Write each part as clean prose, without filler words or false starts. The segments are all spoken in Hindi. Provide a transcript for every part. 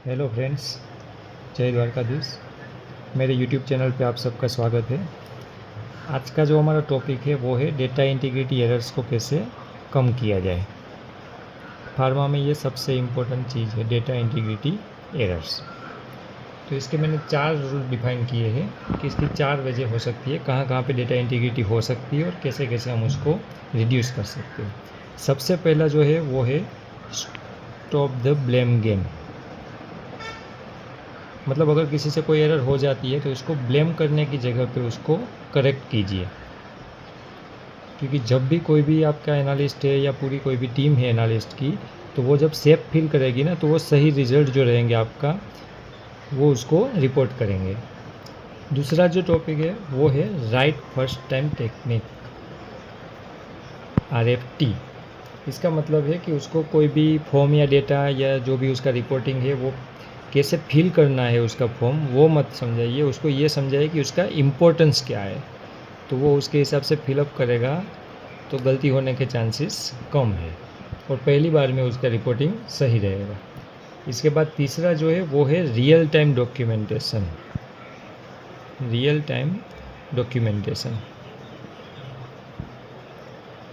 हेलो फ्रेंड्स, जय द्वारकाधीश। मेरे यूट्यूब चैनल पे आप सबका स्वागत है। आज का जो हमारा टॉपिक है वो है डेटा इंटीग्रिटी एरर्स को कैसे कम किया जाए। फार्मा में ये सबसे इम्पोर्टेंट चीज़ है, डेटा इंटीग्रिटी एरर्स। तो इसके मैंने 4 रूल डिफाइन किए हैं कि इसकी 4 वजह हो सकती है, कहाँ कहाँ पे डेटा इंटीग्रिटी हो सकती है और कैसे कैसे हम उसको रिड्यूस कर सकते हैं। सबसे पहला जो है वो है स्टॉप द ब्लेम गेम। मतलब अगर किसी से कोई एरर हो जाती है तो उसको ब्लेम करने की जगह पे उसको करेक्ट कीजिए, क्योंकि जब भी कोई भी आपका एनालिस्ट है या पूरी कोई भी टीम है एनालिस्ट की, तो वो जब सेफ फील करेगी ना, तो वो सही रिजल्ट जो रहेंगे आपका वो उसको रिपोर्ट करेंगे। दूसरा जो टॉपिक है वो है right first time technique, RFT। इसका मतलब है कि उसको कोई भी फॉर्म या डेटा या जो भी उसका रिपोर्टिंग है वो कैसे फील करना है उसका फॉर्म, वो मत समझाइए, उसको ये समझाइए कि उसका इम्पोर्टेंस क्या है। तो वो उसके हिसाब से फिलअप करेगा तो गलती होने के चांसेस कम है और पहली बार में उसका रिपोर्टिंग सही रहेगा। इसके बाद तीसरा जो है वो है real time documentation. Real time documentation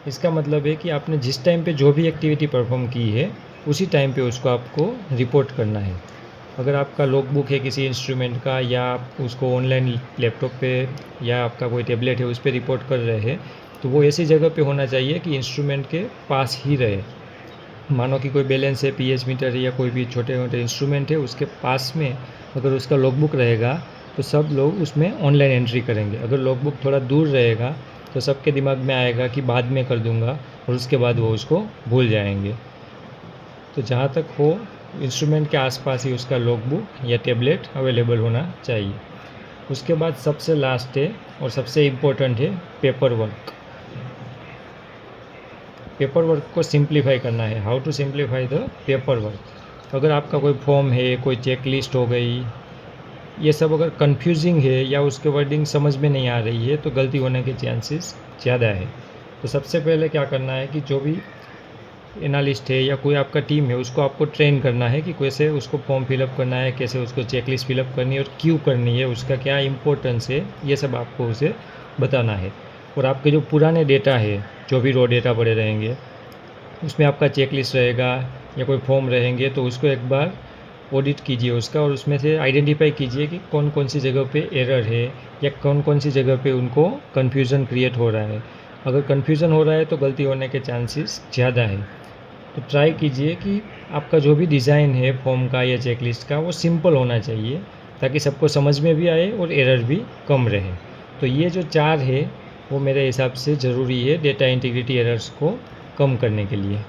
इसका मतलब है कि आपने जिस टाइम पे जो भी एक्टिविटी परफॉर्म की है उसी टाइम पे उसको आपको रिपोर्ट करना है। अगर आपका लॉगबुक है किसी इंस्ट्रूमेंट का, या आप उसको ऑनलाइन लैपटॉप पे या आपका कोई टैबलेट है उस पर रिपोर्ट कर रहे हैं, तो वो ऐसी जगह पे होना चाहिए कि इंस्ट्रूमेंट के पास ही रहे। मानो कि कोई बैलेंस है, पीएच मीटर है या कोई भी छोटे मोटे इंस्ट्रूमेंट है, उसके पास में अगर उसका लॉगबुक रहेगा तो सब लोग उसमें ऑनलाइन एंट्री करेंगे। अगर लॉगबुक थोड़ा दूर रहेगा तो सबके दिमाग में आएगा कि बाद में कर दूंगा, और उसके बाद वो उसको भूल जाएंगे। तो जहाँ तक हो इंस्ट्रूमेंट के आसपास ही उसका लॉगबुक या टैबलेट अवेलेबल होना चाहिए। उसके बाद सबसे लास्ट है और सबसे इम्पोर्टेंट है पेपर वर्क। पेपर वर्क को सिंप्लीफाई करना है। How to simplify the paper work. अगर आपका कोई फॉर्म है, कोई चेक लिस्ट हो गई, ये सब अगर कंफ्यूजिंग है या उसके वर्डिंग समझ में नहीं आ रही है तो गलती होने के चांसेस ज़्यादा है। तो सबसे पहले क्या करना है कि जो भी एनालिस्ट है या कोई आपका टीम है उसको आपको ट्रेन करना है कि कैसे उसको फॉर्म फिलअप करना है, कैसे उसको चेकलिस्ट फिलअप करनी है और क्यों करनी है, उसका क्या इम्पोर्टेंस है, ये सब आपको उसे बताना है। और आपके जो पुराने डेटा है, जो भी रॉ डेटा पड़े रहेंगे, उसमें आपका चेकलिस्ट रहेगा या कोई फॉर्म रहेंगे, तो उसको एक बार ऑडिट कीजिए उसका, और उसमें से आइडेंटिफाई कीजिए कि कौन कौन सी जगह पे एरर है या कौन कौन सी जगह पे उनको कन्फ्यूज़न क्रिएट हो रहा है। अगर कन्फ्यूज़न हो रहा है तो गलती होने के चांसेस ज़्यादा है। तो ट्राई कीजिए कि आपका जो भी डिज़ाइन है फॉर्म का या चेकलिस्ट का वो सिंपल होना चाहिए, ताकि सबको समझ में भी आए और एरर भी कम रहे। तो ये जो 4 है वो मेरे हिसाब से ज़रूरी है डेटा इंटीग्रिटी एरर्स को कम करने के लिए।